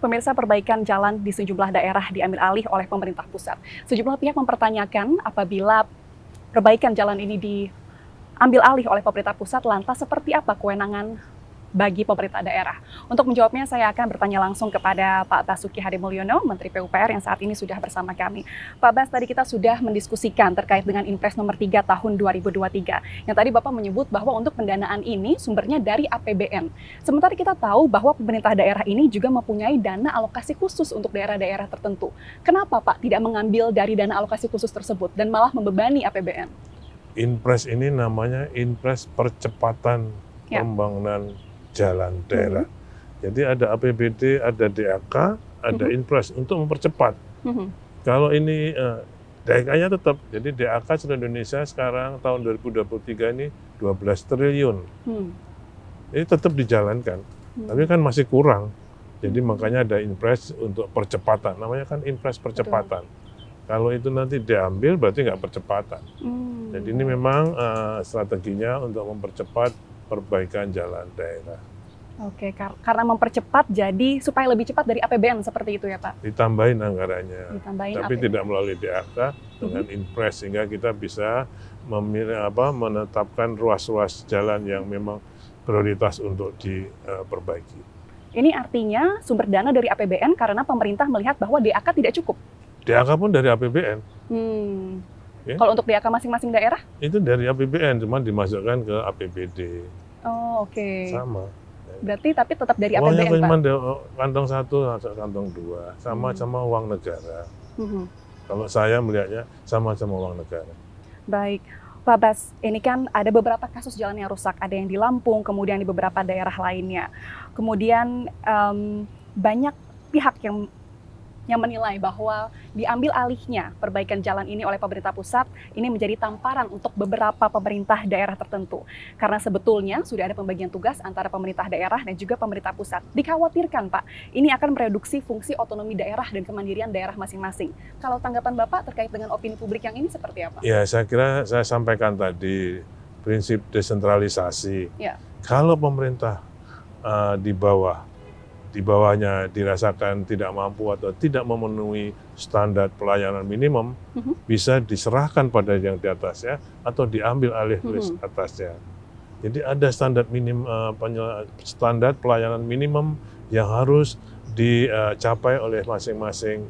Pemirsa, perbaikan jalan di sejumlah daerah diambil alih oleh pemerintah pusat. Sejumlah pihak mempertanyakan apabila perbaikan jalan ini diambil alih oleh pemerintah pusat, lantas seperti apa kewenangan bagi pemerintah daerah? Untuk menjawabnya, saya akan bertanya langsung kepada Pak Basuki Hadimulyono, Menteri PUPR yang saat ini sudah bersama kami. Pak Bas, tadi kita sudah mendiskusikan terkait dengan Impres nomor 3 tahun 2023. Yang tadi Bapak menyebut bahwa untuk pendanaan ini sumbernya dari APBN. Sementara kita tahu bahwa pemerintah daerah ini juga mempunyai dana alokasi khusus untuk daerah-daerah tertentu. Kenapa Pak tidak mengambil dari dana alokasi khusus tersebut dan malah membebani APBN? Impres ini namanya Impres Percepatan Pembangunan Jalan Daerah. Jadi ada APBD, ada DAK, ada Impres untuk mempercepat. Kalau ini DAK-nya tetap, jadi DAK seluruh Indonesia sekarang tahun 2023 ini 12 triliun. Ini tetap dijalankan, tapi kan masih kurang. Jadi makanya ada Impres untuk percepatan, namanya kan Impres Percepatan. Kalau itu nanti diambil berarti nggak percepatan. Jadi ini memang strateginya untuk mempercepat perbaikan jalan daerah. Oke, karena mempercepat jadi supaya lebih cepat dari APBN seperti itu ya Pak? Ditambahin anggarannya, tapi APBN. tidak melalui DAK dengan Impres, sehingga kita bisa menetapkan ruas-ruas jalan yang memang prioritas untuk diperbaiki. Ini artinya sumber dana dari APBN karena pemerintah melihat bahwa DAK tidak cukup? DAK pun dari APBN. Ya? Kalau untuk DAK masing-masing daerah? Itu dari APBN, cuma dimasukkan ke APBD. Oh, oke. Sama. Berarti tapi tetap dari uangnya APBN, Pak? Kantong satu, kantong dua. Sama-sama uang negara. Kalau saya melihatnya sama-sama uang negara. Baik. Pak Bas, ini kan ada beberapa kasus jalan yang rusak. Ada yang di Lampung, kemudian di beberapa daerah lainnya. Kemudian banyak pihak yang menilai bahwa diambil alihnya perbaikan jalan ini oleh pemerintah pusat ini menjadi tamparan untuk beberapa pemerintah daerah tertentu. Karena sebetulnya sudah ada pembagian tugas antara pemerintah daerah dan juga pemerintah pusat. Dikhawatirkan Pak, ini akan mereduksi fungsi otonomi daerah dan kemandirian daerah masing-masing. Kalau tanggapan Bapak terkait dengan opini publik yang ini seperti apa? Ya, saya kira saya sampaikan tadi prinsip desentralisasi. Ya. Kalau pemerintah di bawahnya dirasakan tidak mampu atau tidak memenuhi standar pelayanan minimum, bisa diserahkan pada yang di atasnya atau diambil alih oleh atasnya. Jadi ada standar pelayanan minimum yang harus dicapai oleh masing-masing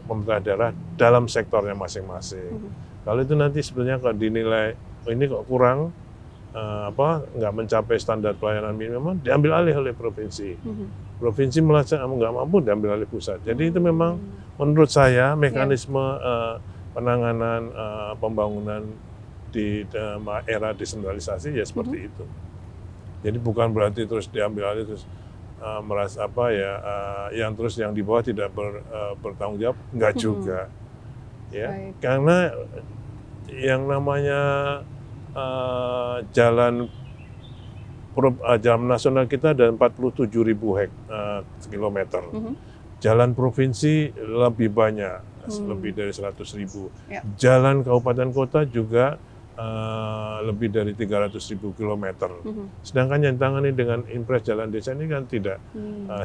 pemerintah daerah dalam sektornya masing-masing. Kalau itu nanti sebenarnya kalau dinilai ini kok kurang, nggak mencapai standar pelayanan minimum, diambil alih oleh provinsi. Provinsi merasa nggak mampu, diambil alih pusat. Jadi itu memang menurut saya mekanisme penanganan pembangunan di era desentralisasi ya seperti itu. Jadi bukan berarti terus diambil alih terus merasa yang terus yang di bawah tidak bertanggung jawab, nggak juga. Ya, karena yang namanya jalan nasional kita ada 47.000 kilometer. Jalan provinsi lebih banyak, lebih dari 100.000. Jalan kabupaten kota juga lebih dari 300.000 kilometer. Sedangkan yang ditangani dengan Impres Jalan Desa ini kan tidak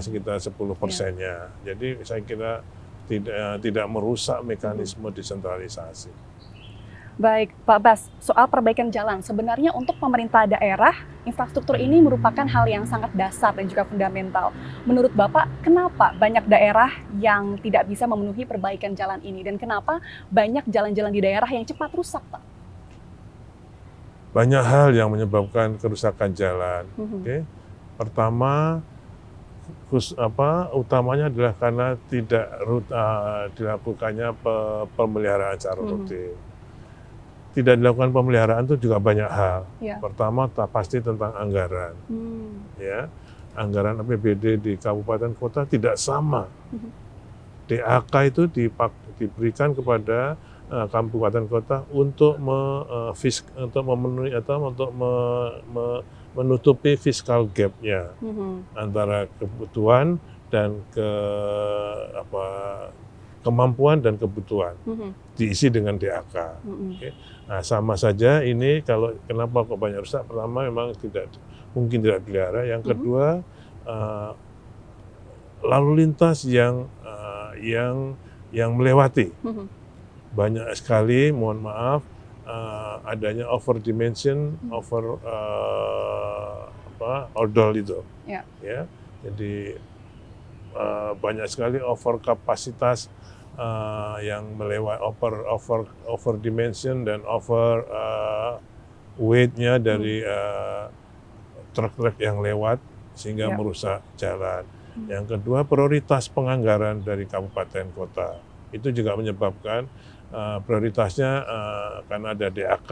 sekitar 10%-nya. Jadi saya kira tidak merusak mekanisme desentralisasi. Baik, Pak Bas, soal perbaikan jalan, sebenarnya untuk pemerintah daerah, infrastruktur ini merupakan hal yang sangat dasar dan juga fundamental. Menurut Bapak, kenapa banyak daerah yang tidak bisa memenuhi perbaikan jalan ini? Dan kenapa banyak jalan-jalan di daerah yang cepat rusak, Pak? Banyak hal yang menyebabkan kerusakan jalan. Pertama, utamanya adalah karena tidak dilakukannya pemeliharaan secara rutin. Tidak dilakukan pemeliharaan itu juga banyak hal. Pertama pasti tentang anggaran. Ya, anggaran APBD di kabupaten kota tidak sama. DAK itu diberikan kepada kabupaten kota untuk memenuhi atau untuk menutupi fiscal gap-nya antara kebutuhan dan kemampuan dan kebutuhan diisi dengan DAK. Nah, sama saja ini kenapa kok banyak rusak? Pertama memang mungkin tidak dipelihara. Yang kedua lalu lintas yang melewati. Banyak sekali, mohon maaf, adanya over dimension, odol itu. Ya, jadi banyak sekali over kapasitas yang melewati, over dimension dan over weight-nya dari truk-truk yang lewat sehingga merusak jalan. Yang kedua, prioritas penganggaran dari kabupaten kota itu juga menyebabkan prioritasnya karena ada DAK,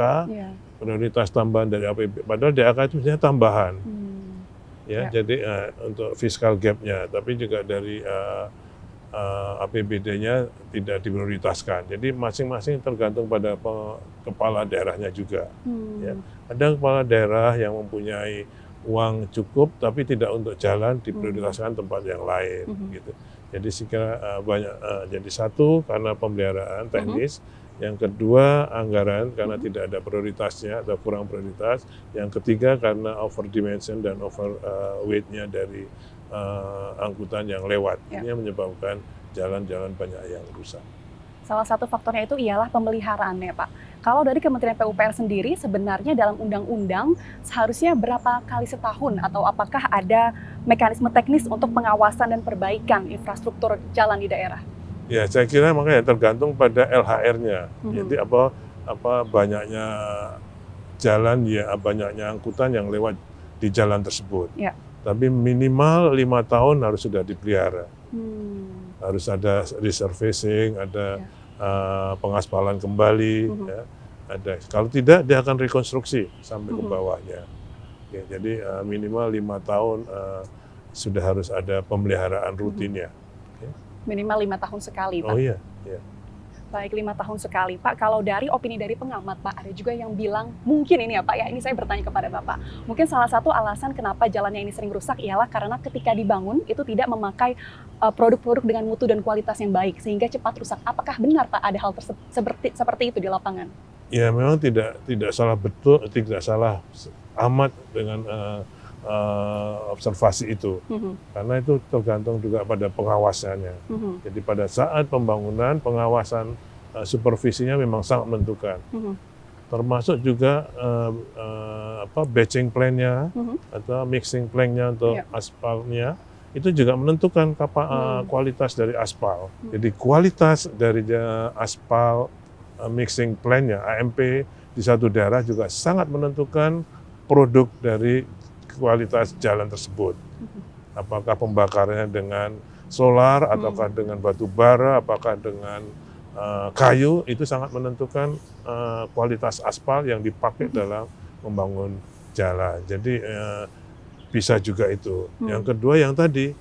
prioritas tambahan dari APBD. Padahal DAK itu sebenarnya tambahan, jadi untuk fiscal gap-nya, tapi juga dari APBD-nya tidak diprioritaskan. Jadi masing-masing tergantung pada kepala daerahnya juga. Ya. Ada kepala daerah yang mempunyai uang cukup, tapi tidak untuk jalan, diprioritaskan tempat yang lain. Gitu. Jadi sekira banyak. Jadi satu karena pemeliharaan teknis, yang kedua anggaran karena tidak ada prioritasnya atau kurang prioritas, yang ketiga karena over dimension dan over weight-nya dari angkutan yang lewat. Ini yang menyebabkan jalan-jalan banyak yang rusak. Salah satu faktornya itu ialah pemeliharaannya, Pak. Kalau dari Kementerian PUPR sendiri, sebenarnya dalam undang-undang seharusnya berapa kali setahun atau apakah ada mekanisme teknis untuk pengawasan dan perbaikan infrastruktur jalan di daerah? Ya, saya kira makanya tergantung pada LHR-nya. Jadi apa banyaknya jalan, banyaknya angkutan yang lewat di jalan tersebut. Tapi minimal 5 tahun harus sudah dipelihara. Harus ada resurfacing, ada pengaspalan kembali. Ada. Kalau tidak, dia akan rekonstruksi sampai ke bawahnya. Jadi minimal 5 tahun sudah harus ada pemeliharaan rutinnya. Minimal 5 tahun sekali, Pak. Oh iya. Baik, 5 tahun sekali, Pak. Kalau dari opini dari pengamat, Pak, ada juga yang bilang, mungkin ini ya, Pak, ya, ini saya bertanya kepada Bapak. Mungkin salah satu alasan kenapa jalannya ini sering rusak ialah karena ketika dibangun, itu tidak memakai produk-produk dengan mutu dan kualitas yang baik, sehingga cepat rusak. Apakah benar, Pak, ada hal seperti itu di lapangan? Ya, memang tidak salah betul, tidak salah amat dengan observasi itu, karena itu tergantung juga pada pengawasannya. Jadi pada saat pembangunan, pengawasan supervisinya memang sangat menentukan. Termasuk juga batching plan-nya atau mixing plan-nya untuk aspalnya, itu juga menentukan kualitas dari aspal. Jadi kualitas dari aspal mixing plan-nya, AMP di satu daerah juga sangat menentukan produk dari kualitas jalan tersebut. Apakah pembakarannya dengan solar, ataukah dengan batu bara, apakah dengan kayu, itu sangat menentukan kualitas aspal yang dipakai dalam membangun jalan. Jadi bisa juga itu. Yang kedua yang tadi,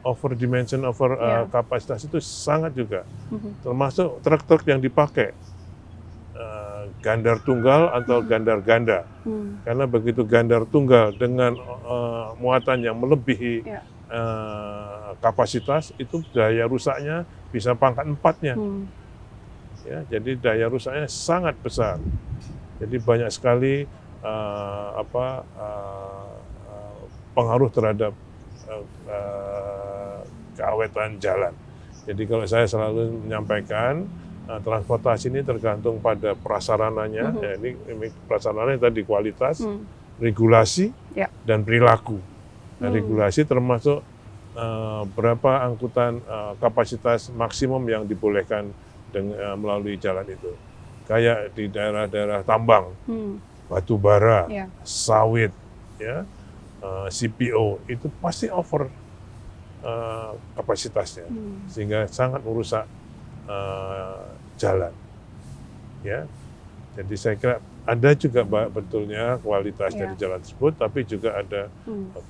over dimension, over kapasitas itu sangat juga. Termasuk truk-truk yang dipakai. Gandar tunggal atau gandar ganda, karena begitu gandar tunggal dengan muatan yang melebihi kapasitas, itu daya rusaknya bisa pangkat 4-nya. Ya, jadi daya rusaknya sangat besar. Jadi banyak sekali pengaruh terhadap keawetan jalan. Jadi kalau saya selalu menyampaikan, transportasi ini tergantung pada prasarananya. Ya, ini prasarananya tadi kualitas, regulasi, dan perilaku. Nah, regulasi termasuk berapa angkutan kapasitas maksimum yang dibolehkan melalui jalan itu. Kayak di daerah-daerah tambang, batu bara, sawit, CPO, itu pasti over kapasitasnya, sehingga sangat merusak jalan, ya. Jadi saya kira ada juga betulnya kualitas dari jalan tersebut, tapi juga ada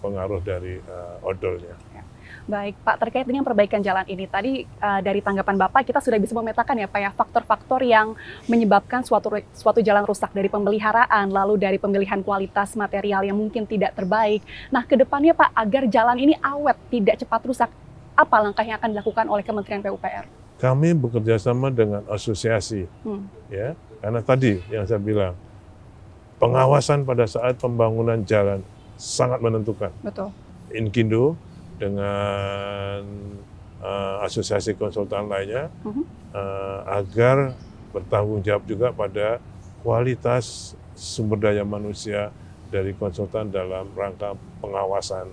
pengaruh dari odolnya. Baik, Pak, terkait dengan perbaikan jalan ini, tadi dari tanggapan Bapak kita sudah bisa memetakan ya, Pak, ya, faktor-faktor yang menyebabkan suatu jalan rusak, dari pemeliharaan, lalu dari pemilihan kualitas material yang mungkin tidak terbaik. Nah, ke depannya, Pak, agar jalan ini awet, tidak cepat rusak, apa langkah yang akan dilakukan oleh Kementerian PUPR? Kami bekerja sama dengan asosiasi, ya, karena tadi yang saya bilang, pengawasan pada saat pembangunan jalan sangat menentukan. Betul. Inkindo dengan asosiasi konsultan lainnya agar bertanggung jawab juga pada kualitas sumber daya manusia dari konsultan dalam rangka pengawasan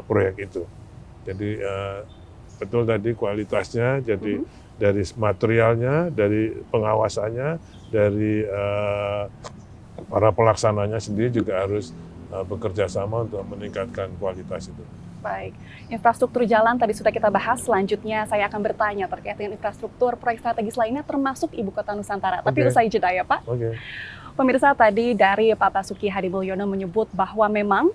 proyek itu. Jadi betul tadi kualitasnya, jadi dari materialnya, dari pengawasannya, dari para pelaksananya sendiri juga harus bekerja sama untuk meningkatkan kualitas itu. Baik, infrastruktur jalan tadi sudah kita bahas. Selanjutnya saya akan bertanya terkait dengan infrastruktur proyek strategis lainnya termasuk Ibu Kota Nusantara. Tapi usai jeda ya Pak. Pemirsa, tadi dari Pak Basuki Hadimulyono menyebut bahwa memang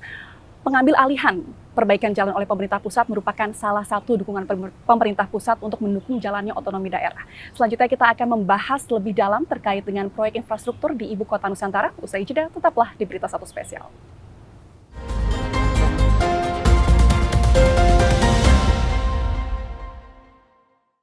pengambil alihan perbaikan jalan oleh pemerintah pusat merupakan salah satu dukungan pemerintah pusat untuk mendukung jalannya otonomi daerah. Selanjutnya kita akan membahas lebih dalam terkait dengan proyek infrastruktur di Ibu Kota Nusantara. Usai jeda, tetaplah di Berita Satu Spesial.